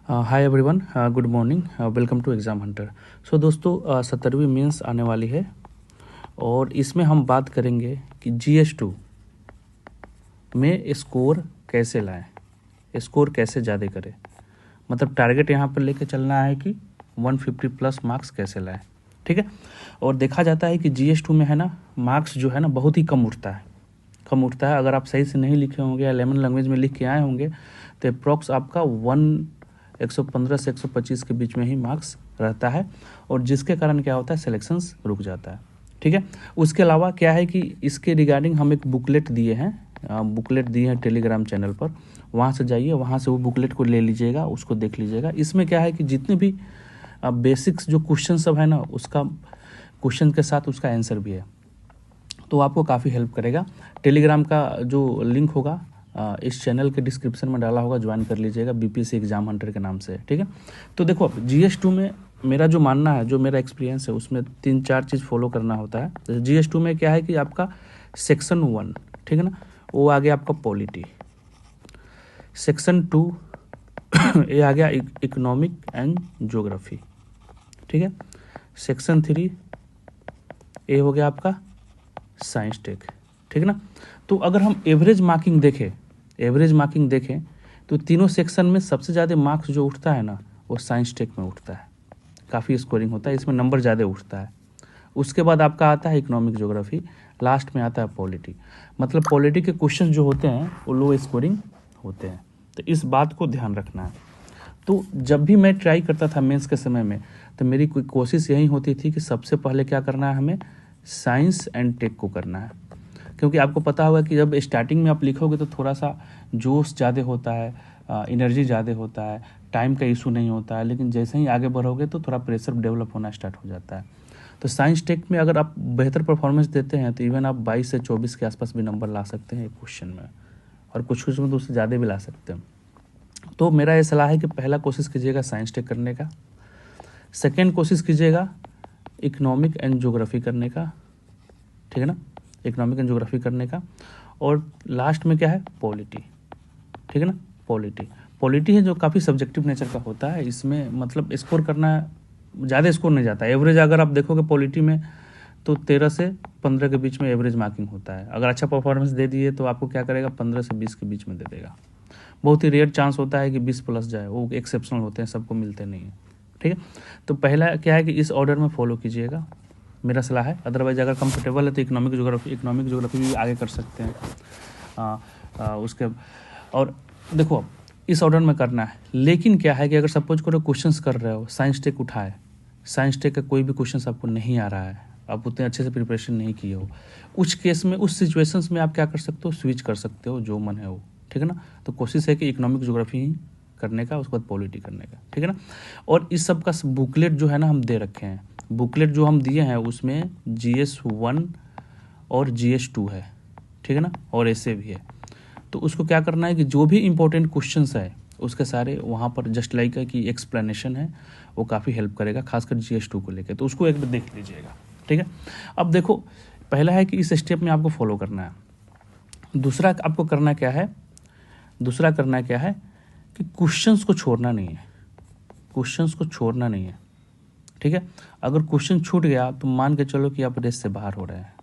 Hi everyone, good morning, welcome to Exam Hunter. So दोस्तों, 17वीं mains आने वाली है और इसमें हम बात करेंगे कि GS2 में स्कोर कैसे लाएं, स्कोर कैसे ज़्यादा करें। मतलब टारगेट यहाँ पर लेके चलना है कि 150 प्लस मार्क्स कैसे लाएं, ठीक है। और देखा जाता है कि GS2 में है ना, मार्क्स जो है ना बहुत ही कम उठता है। अगर आप सही से नहीं लिखे होंगे या लेमन लैंग्वेज में लिख के आए होंगे तो अप्रॉक्स आपका 115 से 125 के बीच में ही मार्क्स रहता है, और जिसके कारण क्या होता है, सिलेक्शंस रुक जाता है, ठीक है। उसके अलावा क्या है कि इसके रिगार्डिंग हम एक बुकलेट दिए हैं टेलीग्राम चैनल पर। वहाँ से जाइए, वहाँ से वो बुकलेट को ले लीजिएगा, उसको देख लीजिएगा। इसमें क्या है कि जितने भी बेसिक्स जो क्वेश्चन सब है ना, उसका क्वेश्चन के साथ उसका आंसर भी है, तो आपको काफ़ी हेल्प करेगा। टेलीग्राम का जो लिंक होगा इस चैनल के डिस्क्रिप्शन में डाला होगा, ज्वाइन कर लीजिएगा, BPSC एग्जाम हंटर के नाम से, ठीक है। तो देखो, GS2 में मेरा जो मानना है, जो मेरा एक्सपीरियंस है, उसमें 3-4 चीज़ फॉलो करना होता है। जैसे GS2 में क्या है कि आपका सेक्शन 1, ठीक है ना, वो आ गया आपका पॉलिटी। सेक्शन 2 ये आ गया इकोनॉमिक एंड ज्योग्राफी, ठीक है। सेक्शन 3 ये हो गया आपका साइंस टेक, ठीक है ना। तो अगर हम एवरेज मार्किंग देखें तो तीनों सेक्शन में सबसे ज़्यादा मार्क्स जो उठता है ना, वो साइंस टेक में उठता है। काफ़ी स्कोरिंग होता है, इसमें नंबर ज़्यादा उठता है। उसके बाद आपका आता है इकोनॉमिक ज्योग्राफी, लास्ट में आता है पॉलिटी। मतलब पॉलिटी के क्वेश्चन जो होते हैं वो लो स्कोरिंग होते हैं, तो इस बात को ध्यान रखना है। तो जब भी मैं ट्राई करता था मेंस के समय में, तो मेरी कोई कोशिश यही होती थी कि सबसे पहले क्या करना है, हमें साइंस एंड टेक को करना है। क्योंकि आपको पता होगा कि जब स्टार्टिंग में आप लिखोगे तो थोड़ा सा जोश ज़्यादा होता है, एनर्जी ज़्यादा होता है, टाइम का इशू नहीं होता है, लेकिन जैसे ही आगे बढ़ोगे तो थोड़ा प्रेशर डेवलप होना स्टार्ट हो जाता है। तो साइंस टेक में अगर आप बेहतर परफॉर्मेंस देते हैं तो इवन आप 22 से 24 के आसपास भी नंबर ला सकते हैं एक क्वेश्चन में, और कुछ में तो उससे ज़्यादा भी ला सकते हैं। तो मेरा ये सलाह है कि पहला कोशिश कीजिएगा साइंस टेक करने का, सेकेंड कोशिश कीजिएगा इकोनॉमिक एंड ज्योग्राफी करने का, ठीक है ना, इकोनॉमिक एंड ज्योग्राफी करने का, और लास्ट में क्या है, पॉलिटी, ठीक है ना। पॉलिटी है जो काफ़ी सब्जेक्टिव नेचर का होता है। इसमें मतलब स्कोर करना ज़्यादा स्कोर नहीं जाता है। एवरेज अगर आप देखोगे पॉलिटी में तो 13 से 15 के बीच में एवरेज मार्किंग होता है। अगर अच्छा परफॉर्मेंस दे दिए तो आपको क्या करेगा, 15 से 20 के बीच में दे देगा। बहुत ही रेयर चांस होता है कि 20 प्लस जाए, वो एक्सेप्शनल होते हैं, सबको मिलते नहीं हैं, ठीक है। तो पहला क्या है कि इस ऑर्डर में फॉलो कीजिएगा, मेरा सलाह है। अदरवाइज अगर कंफर्टेबल है तो इकोनॉमिक ज्योग्राफी भी आगे कर सकते हैं। उसके और देखो, इस ऑर्डर में करना है। लेकिन क्या है कि अगर सपोज करो क्वेश्चंस कर रहे हो, साइंस टेक उठाए, साइंस टेक का कोई भी क्वेश्चंस आपको नहीं आ रहा है, आप उतने अच्छे से प्रिपरेशन नहीं किए हो, उस केस में, उस सिचुएशंस में आप क्या कर सकते हो, स्विच कर सकते हो, जो मन है वो, ठीक है ना। तो कोशिश है कि इकोनॉमिक ज्योग्राफी ही करने का, उसके बाद पॉलिटी करने का, ठीक है ना। और इस सब का बुकलेट जो है ना हम दे रखे हैं। बुकलेट जो हम दिए हैं उसमें GS1 और GS2 है, ठीक है ना, और ऐसे भी है। तो उसको क्या करना है कि जो भी इंपॉर्टेंट क्वेश्चंस है उसके सारे वहाँ पर जस्ट लाइक है कि एक्सप्लेनेशन है, वो काफ़ी हेल्प करेगा, खासकर GS2 को लेकर। तो उसको एक बार देख लीजिएगा, ठीक है। अब देखो, पहला है कि इस स्टेप में आपको फॉलो करना है। दूसरा आपको करना क्या है कि क्वेश्चंस को छोड़ना नहीं है, ठीक है। अगर क्वेश्चन छूट गया तो मान के चलो कि आप रेस से बाहर हो रहे हैं,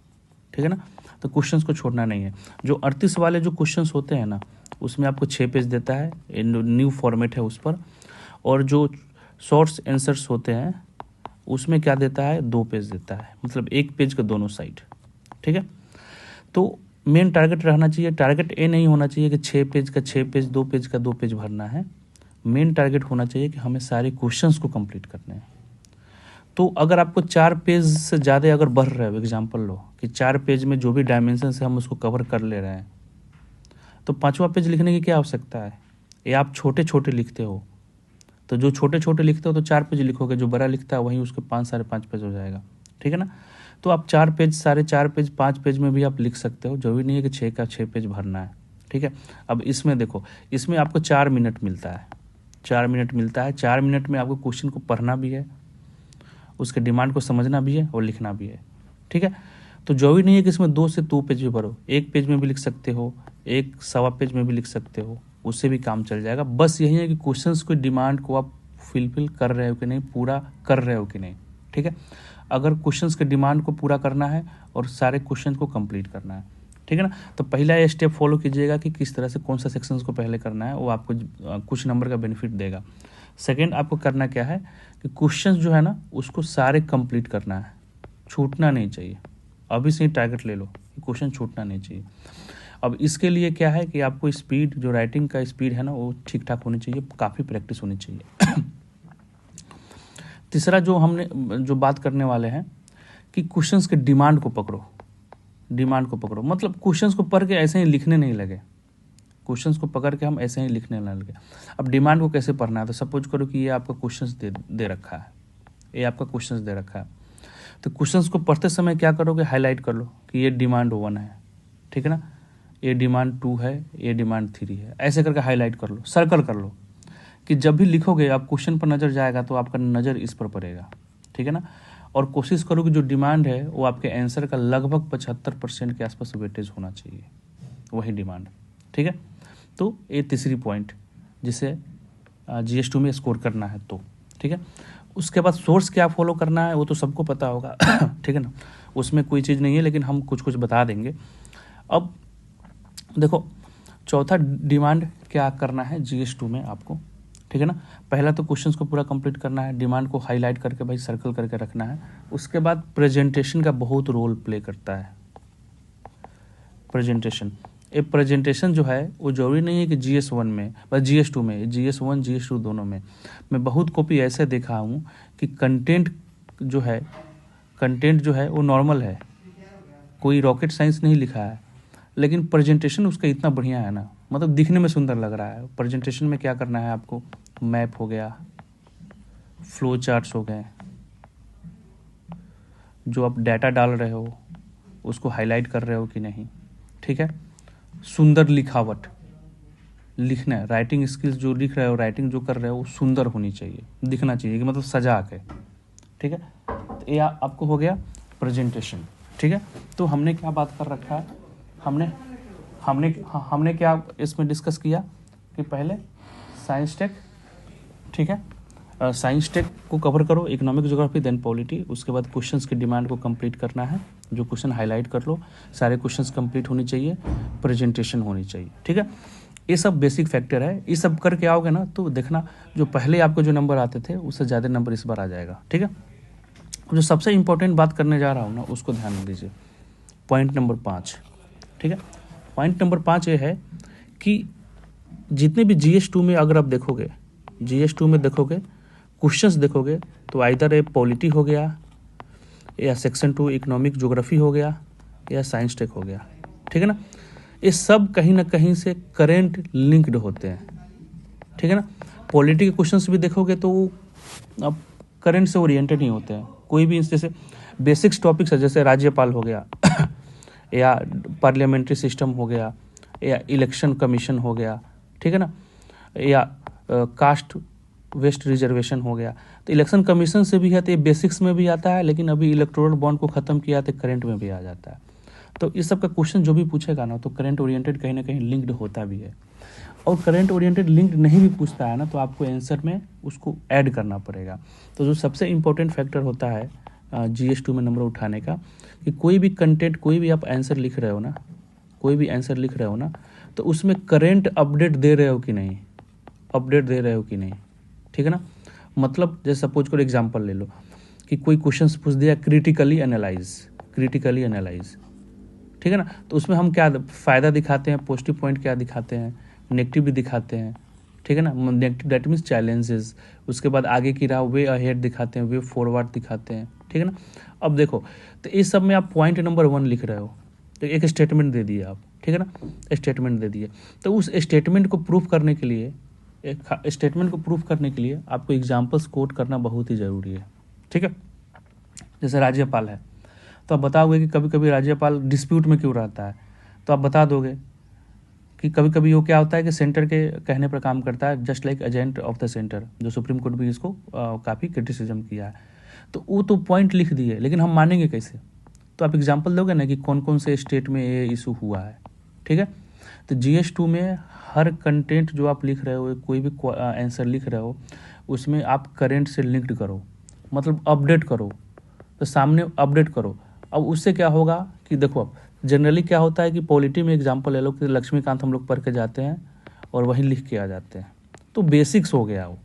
ठीक है ना। तो क्वेश्चंस को छोड़ना नहीं है। जो 38 वाले जो क्वेश्चंस होते हैं ना, उसमें आपको 6 पेज देता है, न्यू फॉर्मेट है उस पर। और जो शॉर्ट्स आंसर्स होते हैं उसमें क्या देता है, 2 पेज देता है, मतलब 1 पेज का दोनों साइड, ठीक है। तो मेन टारगेट रहना चाहिए, टारगेट ये नहीं होना चाहिए कि 6 पेज का 6 पेज, 2 पेज का 2 पेज भरना है। मेन टारगेट होना चाहिए कि हमें सारे क्वेश्चंस को कंप्लीट करने हैं। तो अगर आपको 4 पेज से ज़्यादा अगर बढ़ रहे हो, एग्जाम्पल लो कि 4 पेज में जो भी डायमेंशन है हम उसको कवर कर ले रहे हैं, तो 5वां पेज लिखने की क्या आवश्यकता है। ये आप छोटे छोटे लिखते हो, तो जो छोटे छोटे लिखते हो तो 4 पेज लिखोगे, जो बड़ा लिखता है वहीं उसके 5-5.5 पेज हो जाएगा, ठीक है ना। तो आप 4 पेज, 4.5 पेज, 5 पेज में भी आप लिख सकते हो, जो भी नहीं है कि 6 का 6 पेज भरना है, ठीक है। अब इसमें देखो, इसमें आपको 4 मिनट मिलता है। 4 मिनट में आपको क्वेश्चन को पढ़ना भी है, उसके डिमांड को समझना भी है और लिखना भी है, ठीक है। तो जो भी नहीं है कि इसमें 2 से 2 पेज भी भरो, 1 पेज में भी लिख सकते हो, 1 सवा पेज में भी लिख सकते हो, उससे भी काम चल जाएगा। बस यही है कि क्वेश्चंस की डिमांड को आप फिलफिल कर रहे हो कि नहीं, पूरा कर रहे हो कि नहीं। ठीक है, अगर क्वेश्चंस के डिमांड को पूरा करना है और सारे क्वेश्चन को कंप्लीट करना है, ठीक है ना, तो पहला ये स्टेप फॉलो कीजिएगा कि किस तरह से कौन सा सेक्शंस को पहले करना है, वो आपको कुछ नंबर का बेनिफिट देगा। सेकेंड, आपको करना क्या है कि क्वेश्चंस जो है ना उसको सारे कंप्लीट करना है, छूटना नहीं चाहिए। अभी से ही टारगेट ले लो कि क्वेश्चन छूटना नहीं चाहिए। अब इसके लिए क्या है कि आपको स्पीड, जो राइटिंग का स्पीड है ना वो ठीक ठाक होनी चाहिए, काफ़ी प्रैक्टिस होनी चाहिए। तीसरा जो बात करने वाले हैं कि क्वेश्चंस के डिमांड को पकड़ो। डिमांड को पकड़ो मतलब क्वेश्चंस को पढ़ के ऐसे ही लिखने नहीं लगे, क्वेश्चंस को पकड़ के हम ऐसे ही लिखने ना लगे। अब डिमांड को कैसे पढ़ना है, तो सपोज करो कि ये आपका क्वेश्चंस दे रखा है, ये आपका क्वेश्चंस दे रखा है, तो क्वेश्चंस को पढ़ते समय क्या करोगे, हाईलाइट कर लो कि ये डिमांड 1 है, ठीक है ना, ये डिमांड 2 है, ये डिमांड 3 है, ऐसे करके हाईलाइट कर लो, सर्कल कर लो कि जब भी लिखोगे आप क्वेश्चन पर नज़र जाएगा तो आपका नज़र इस पर पड़ेगा, ठीक है ना। और कोशिश करो कि जो डिमांड है वो आपके आंसर का लगभग 75% के आसपास वेटेज होना चाहिए, वही डिमांड, ठीक है। तो ये तीसरी पॉइंट जिसे GS2 में स्कोर करना है, तो ठीक है। उसके बाद सोर्स क्या फॉलो करना है वो तो सबको पता होगा, ठीक है ना, उसमें कोई चीज़ नहीं है, लेकिन हम कुछ कुछ बता देंगे। अब देखो चौथा डिमांड क्या करना है GS2 में आपको, ठीक है ना। पहला तो क्वेश्चंस को पूरा कंप्लीट करना है, डिमांड को हाईलाइट करके भाई सर्कल करके रखना है। उसके बाद प्रेजेंटेशन का बहुत रोल प्ले करता है। प्रेजेंटेशन, ये प्रेजेंटेशन जो है वो जरूरी नहीं है कि GS1 में, बस GS2 में, GS1 GS2 दोनों में। मैं बहुत कॉपी ऐसे देखा हूँ कि कंटेंट जो है वो नॉर्मल है, कोई रॉकेट साइंस नहीं लिखा है, लेकिन प्रेजेंटेशन उसका इतना बढ़िया है ना, मतलब दिखने में सुंदर लग रहा है। प्रेजेंटेशन में क्या करना है आपको, मैप हो गया, फ्लो चार्ट्स हो गए, जो आप डाटा डाल रहे हो उसको हाईलाइट कर रहे हो कि नहीं, ठीक है। सुंदर लिखावट, लिखना है, राइटिंग स्किल्स जो लिख रहे हो, राइटिंग जो कर रहे हो वो सुंदर होनी चाहिए, दिखना चाहिए कि मतलब सजा के, ठीक है। तो ये आपको हो गया प्रेजेंटेशन, ठीक है। तो हमने क्या बात कर रखा है, हमने क्या इसमें डिस्कस किया कि पहले साइंस टेक, ठीक है, साइंस टेक को कवर करो, इकोनॉमिक ज्योग्राफी, देन पॉलिटी। उसके बाद क्वेश्चंस की डिमांड को कंप्लीट करना है, जो क्वेश्चन हाईलाइट कर लो, सारे क्वेश्चंस कंप्लीट होनी चाहिए, प्रेजेंटेशन होनी चाहिए, ठीक है। ये सब बेसिक फैक्टर है, ये सब करके आओगे ना तो देखना जो पहले आपको जो नंबर आते थे उससे ज़्यादा नंबर इस बार आ जाएगा, ठीक है। जो सबसे इंपॉर्टेंट बात करने जा रहा हूँ ना उसको ध्यान दीजिए, पॉइंट नंबर 5, ठीक है। पॉइंट नंबर 5 ये है कि जितने भी GS2 में अगर आप देखोगे, GS2 में देखोगे क्वेश्चंस देखोगे तो आइदर ये पॉलिटी हो गया या सेक्शन 2 इकोनॉमिक ज्योग्राफी हो गया या साइंस टेक हो गया, ठीक है ना। ये सब कहीं ना कहीं से करेंट लिंक्ड होते हैं, ठीक है ना। पॉलिटी के क्वेश्चंस भी देखोगे तो अब करेंट से ओरिएंटेड ही होते हैं। कोई भी जैसे बेसिक्स टॉपिक्स है, जैसे राज्यपाल हो गया या पार्लियामेंट्री सिस्टम हो गया या इलेक्शन कमीशन हो गया, ठीक है ना, या कास्ट वेस्ट रिजर्वेशन हो गया। तो इलेक्शन कमीशन से भी है तो ये बेसिक्स में भी आता है, लेकिन अभी इलेक्टोरल बॉन्ड को ख़त्म किया तो करंट में भी आ जाता है। तो इस सब का क्वेश्चन जो भी पूछेगा ना तो करंट ओरिएंटेड कहीं ना कहीं लिंक्ड होता भी है, और करंट ओरिएंटेड लिंक्ड नहीं भी पूछता है ना तो आपको आंसर में उसको ऐड करना पड़ेगा। तो जो सबसे इम्पोर्टेंट फैक्टर होता है GS2 में नंबर उठाने का, कि कोई भी कंटेंट, कोई भी आप आंसर लिख रहे हो ना, तो उसमें करेंट अपडेट दे रहे हो कि नहीं, ठीक है ना। मतलब जैसे सपोज करो एग्जांपल ले लो कि कोई क्वेश्चंस पूछ दिया क्रिटिकली एनालाइज, ठीक है ना, तो उसमें हम क्या फ़ायदा दिखाते हैं, पॉजिटिव पॉइंट क्या दिखाते हैं, नेगेटिव भी दिखाते हैं, ठीक है ना। नेगेटिव दैट मीन्स चैलेंजेस, उसके बाद आगे की राह वे अहेड दिखाते हैं, वे फॉरवर्ड दिखाते हैं, ठीक है ना। अब देखो तो इस सब में आप पॉइंट नंबर 1 लिख रहे हो तो एक स्टेटमेंट दे दिए आप, ठीक है ना, स्टेटमेंट दे दिए। तो उस स्टेटमेंट को प्रूफ करने के लिए आपको एग्जाम्पल्स कोट करना बहुत ही ज़रूरी है, ठीक है। जैसे राज्यपाल है तो आप बताओगे कि कभी कभी राज्यपाल डिस्प्यूट में क्यों रहता है, तो आप बता दोगे कि कभी कभी वो क्या होता है कि सेंटर के कहने पर काम करता है, just like agent of the centre, जो सुप्रीम कोर्ट भी इसको काफ़ी क्रिटिसिज्म किया है। तो वो तो पॉइंट लिख दिए, लेकिन हम मानेंगे कैसे, तो आप एग्जाम्पल दोगे ना कि कौन कौन से स्टेट में ये इशू हुआ है, ठीक है। तो GS2 में हर कंटेंट जो आप लिख रहे हो, कोई भी आंसर लिख रहे हो, उसमें आप करेंट से लिंक्ड करो, मतलब अपडेट करो, तो सामने अपडेट करो। अब उससे क्या होगा कि देखो, अब जनरली क्या होता है कि पॉलिटी में एग्जांपल ले लो कि लक्ष्मीकांत हम लोग पढ़ के जाते हैं और वहीं लिख के आ जाते हैं, तो बेसिक्स हो गया वो,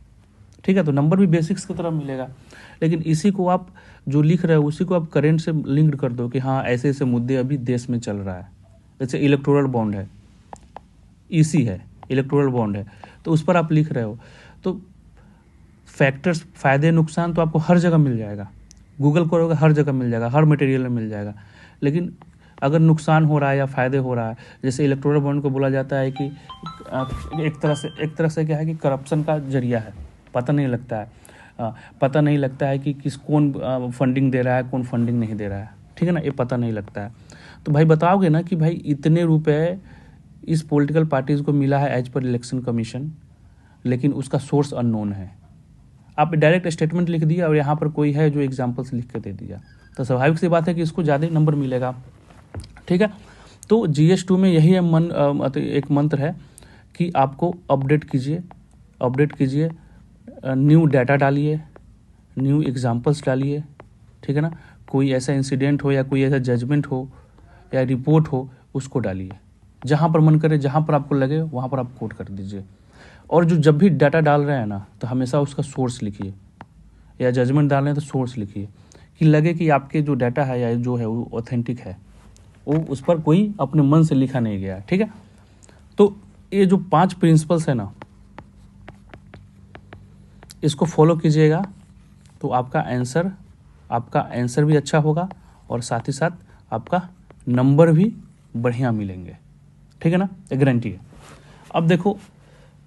ठीक है, तो नंबर भी बेसिक्स की तरह मिलेगा। लेकिन इसी को आप जो लिख रहे हो उसी को आप करेंट से लिंक्ड कर दो कि हाँ ऐसे ऐसे मुद्दे अभी देश में चल रहा है, जैसे इलेक्टोरल बॉन्ड है, ईसी है, इलेक्टोरल बॉन्ड है, तो उस पर आप लिख रहे हो, तो फैक्टर्स, फायदे नुकसान तो आपको हर जगह मिल जाएगा, गूगल करोगे हर जगह मिल जाएगा, हर मटेरियल में मिल जाएगा। लेकिन अगर नुकसान हो रहा है या फ़ायदे हो रहा है, जैसे इलेक्टोरल बॉन्ड को बोला जाता है कि एक तरह से क्या है कि करप्शन का जरिया है, पता नहीं लगता है, पता नहीं लगता है कि कौन फंडिंग दे रहा है, कौन फंडिंग नहीं दे रहा है, ठीक है ना, ये पता नहीं लगता है। तो भाई बताओगे ना कि भाई इतने रुपए इस पॉलिटिकल पार्टीज़ को मिला है एज पर इलेक्शन कमीशन, लेकिन उसका सोर्स अननोन है। आप डायरेक्ट स्टेटमेंट लिख दिया और यहाँ पर कोई है जो एग्जाम्पल्स लिख के दे दिया, तो स्वाभाविक सी बात है कि इसको ज़्यादा नंबर मिलेगा, ठीक है। तो GS2 में यही एक मंत्र है कि आपको अपडेट कीजिए, न्यू डाटा डालिए, न्यू एग्जाम्पल्स डालिए, ठीक है ना, कोई ऐसा इंसिडेंट हो या कोई ऐसा जजमेंट हो या रिपोर्ट हो उसको डालिए, जहाँ पर मन करे, जहाँ पर आपको लगे वहाँ पर आप कोट कर दीजिए। और जो जब भी डाटा डाल रहे हैं ना, तो हमेशा उसका सोर्स लिखिए, या जजमेंट डाल रहे हैं तो सोर्स लिखिए, कि लगे कि आपके जो डाटा है या जो है वो ऑथेंटिक है, वो उस पर कोई अपने मन से लिखा नहीं गया, ठीक है। तो ये जो 5 प्रिंसिपल्स है ना, इसको फॉलो कीजिएगा तो आपका आंसर भी अच्छा होगा और साथ ही साथ आपका नंबर भी बढ़िया मिलेंगे, ठीक है ना, ये गारंटी है। अब देखो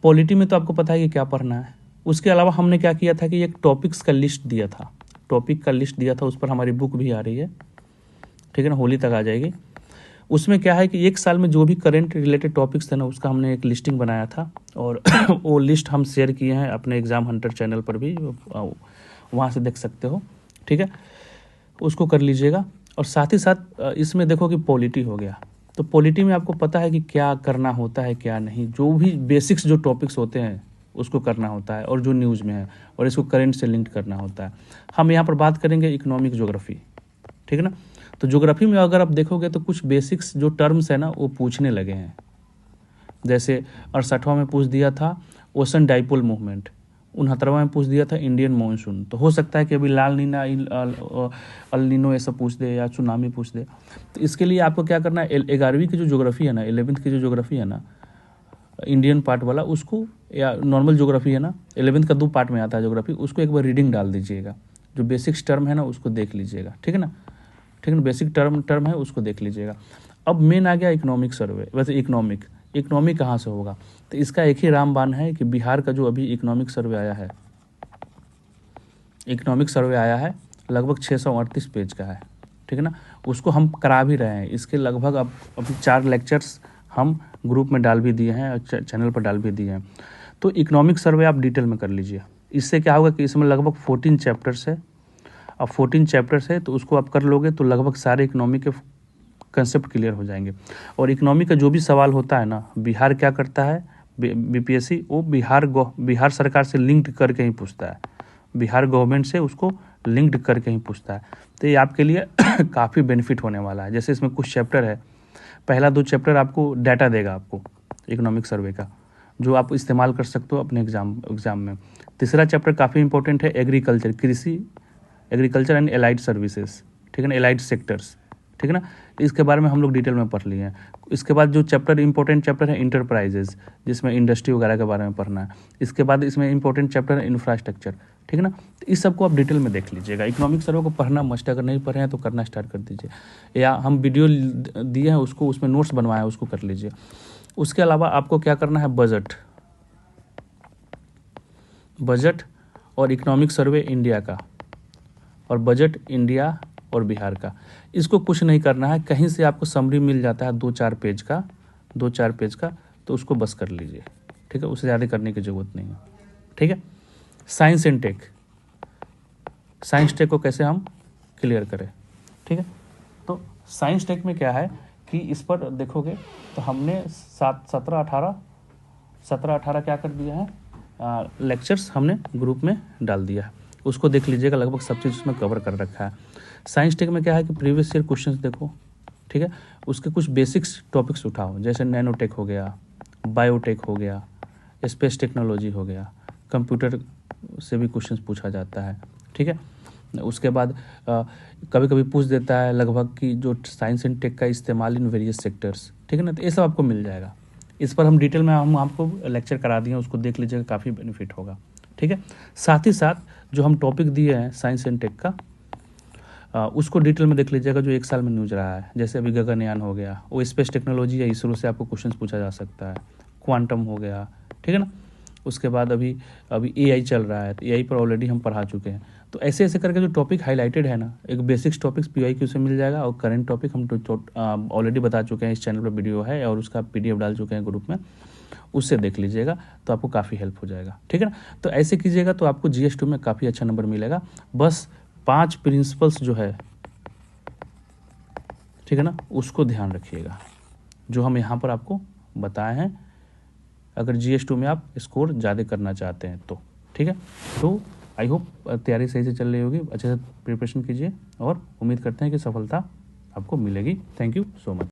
पॉलिटी में तो आपको पता है कि क्या पढ़ना है, उसके अलावा हमने क्या किया था कि एक टॉपिक का लिस्ट दिया था, उस पर हमारी बुक भी आ रही है, ठीक है ना, होली तक आ जाएगी। उसमें क्या है कि एक साल में जो भी करंट रिलेटेड टॉपिक्स थे ना, उसका हमने एक लिस्टिंग बनाया था और वो लिस्ट हम शेयर किए हैं अपने एग्ज़ाम हंटर चैनल पर भी, वहाँ से देख सकते हो, ठीक है, उसको कर लीजिएगा। और साथ ही साथ इसमें देखो कि पॉलिटी हो गया, तो पॉलिटी में आपको पता है कि क्या करना होता है क्या नहीं, जो भी बेसिक्स जो टॉपिक्स होते हैं उसको करना होता है, और जो न्यूज़ में है, और इसको करंट से लिंक करना होता है। हम यहाँ पर बात करेंगे इकोनॉमिक ज्योग्राफी, ठीक है ना। तो ज्योग्राफी में अगर आप देखोगे तो कुछ बेसिक्स जो टर्म्स है ना वो पूछने लगे हैं, जैसे 68वां में पूछ दिया था ओशन डाइपोल मूवमेंट, 69वां में पूछ दिया था इंडियन मानसून। तो हो सकता है कि अभी लाल नीना, अल नीनो ये सब पूछ दे या सुनामी पूछ दे। तो इसके लिए आपको क्या करना है, 11वीं की जो ज्योग्राफी है ना, 11th की जो ज्योग्राफी है ना, इंडियन पार्ट वाला, उसको, या नॉर्मल ज्योग्राफी है ना, 11th का 2 पार्ट में आता है ज्योग्राफी, उसको एक बार रीडिंग डाल दीजिएगा, जो बेसिक्स टर्म है ना उसको देख लीजिएगा, ठीक है ना, ठीक है, बेसिक टर्म है उसको देख लीजिएगा। अब मेन आ गया इकोनॉमिक सर्वे। वैसे इकोनॉमिक कहाँ से होगा, तो इसका एक ही रामबाण है कि बिहार का जो अभी इकोनॉमिक सर्वे आया है लगभग 638 पेज का है, ठीक है ना, उसको हम करा भी रहे हैं। इसके लगभग अब अभी 4 लेक्चर्स हम ग्रुप में डाल भी दिए हैं और चैनल पर डाल भी दिए हैं। तो इकोनॉमिक सर्वे आप डिटेल में कर लीजिए। इससे क्या होगा कि इसमें लगभग 14 चैप्टर्स है। अब 14 चैप्टर्स है तो उसको आप कर लोगे तो लगभग सारे इकोनॉमी के कंसेप्ट क्लियर हो जाएंगे। और इकोनॉमी का जो भी सवाल होता है ना, बिहार क्या करता है, बीपीएससी वो बिहार सरकार से लिंक्ड करके ही पूछता है, बिहार गवर्नमेंट से उसको लिंक्ड करके ही पूछता है। तो ये आपके लिए काफ़ी बेनिफिट होने वाला है। जैसे इसमें कुछ चैप्टर है, पहला 2 चैप्टर आपको डाटा देगा आपको इकोनॉमिक सर्वे का, जो आप इस्तेमाल कर सकते हो अपने एग्जाम में। तीसरा चैप्टर काफ़ी इंपॉर्टेंट है, एग्रीकल्चर एंड एलाइड सर्विसेज, ठीक है ना, एलाइड सेक्टर्स, ठीक है ना, इसके बारे में हम लोग डिटेल में पढ़ लिए हैं। इसके बाद जो इंपॉर्टेंट चैप्टर है इंटरप्राइजेज, जिसमें इंडस्ट्री वगैरह के बारे में पढ़ना है। इसके बाद इसमें इंपॉर्टेंट चैप्टर है इंफ्रास्ट्रक्चर, ठीक है ना। तो इस सबको आप डिटेल में देख लीजिएगा। इकोनॉमिक सर्वे को पढ़ना मस्ट, अगर नहीं पढ़े हैं तो करना स्टार्ट कर दीजिए, या हम वीडियो दिए हैं उसको, उसमें नोट्स बनवाए हैं उसको कर लीजिए। उसके अलावा आपको क्या करना है, बजट और इकोनॉमिक सर्वे इंडिया का, और बजट इंडिया और बिहार का, इसको कुछ नहीं करना है। कहीं से आपको समरी मिल जाता है 2-4 पेज का, तो उसको बस कर लीजिए, ठीक है, उससे ज़्यादा करने की ज़रूरत नहीं है, ठीक है। साइंस टेक को कैसे हम क्लियर करें, ठीक है। तो साइंस टेक में क्या है कि इस पर देखोगे तो हमने 17-18 क्या कर दिया है, लेक्चर्स हमने ग्रुप में डाल दिया है। उसको देख लीजिएगा, लगभग सब चीज़ उसमें कवर कर रखा है। साइंस टेक में क्या है कि प्रीवियस ईयर क्वेश्चंस देखो, ठीक है, उसके कुछ बेसिक्स टॉपिक्स उठाओ, जैसे नैनोटेक हो गया, बायोटेक हो गया, स्पेस टेक्नोलॉजी हो गया, कंप्यूटर से भी क्वेश्चंस पूछा जाता है, ठीक है। उसके बाद कभी कभी पूछ देता है लगभग कि जो साइंस एंड टेक का इस्तेमाल इन वेरियस सेक्टर्स, ठीक है ना, तो ये सब आपको मिल जाएगा। इस पर हम डिटेल में हम आपको लेक्चर करा दिए हैं, उसको देख लीजिएगा, काफ़ी बेनिफिट होगा, ठीक है। साथ ही साथ जो हम टॉपिक दिए हैं साइंस एंड टेक का, उसको डिटेल में देख लीजिएगा, जो 1 साल में न्यूज रहा है। जैसे अभी गगनयान हो गया, वो स्पेस टेक्नोलॉजी या इसरो से आपको क्वेश्चन पूछा जा सकता है। क्वांटम हो गया, ठीक है ना। उसके बाद अभी AI चल रहा है, तो AI पर ऑलरेडी हम पढ़ा चुके हैं। तो ऐसे ऐसे करके जो टॉपिक हाईलाइटेड है ना, एक बेसिक्स टॉपिक्स PYQ से मिल जाएगा, और करंट टॉपिक हम ऑलरेडी बता चुके हैं, इस चैनल पर वीडियो है और उसका PDF डाल चुके हैं ग्रुप में, उससे देख लीजिएगा, तो आपको काफ़ी हेल्प हो जाएगा, ठीक है ना। तो ऐसे कीजिएगा तो आपको GS2 में काफ़ी अच्छा नंबर मिलेगा। बस 5 प्रिंसिपल्स जो है, ठीक है ना, उसको ध्यान रखिएगा, जो हम यहाँ पर आपको बताए हैं, अगर GS2 में आप स्कोर ज़्यादा करना चाहते हैं तो, ठीक है। तो आई होप तैयारी सही से चल रही होगी, अच्छे से प्रिपरेशन कीजिए और उम्मीद करते हैं कि सफलता आपको मिलेगी। Thank you so much.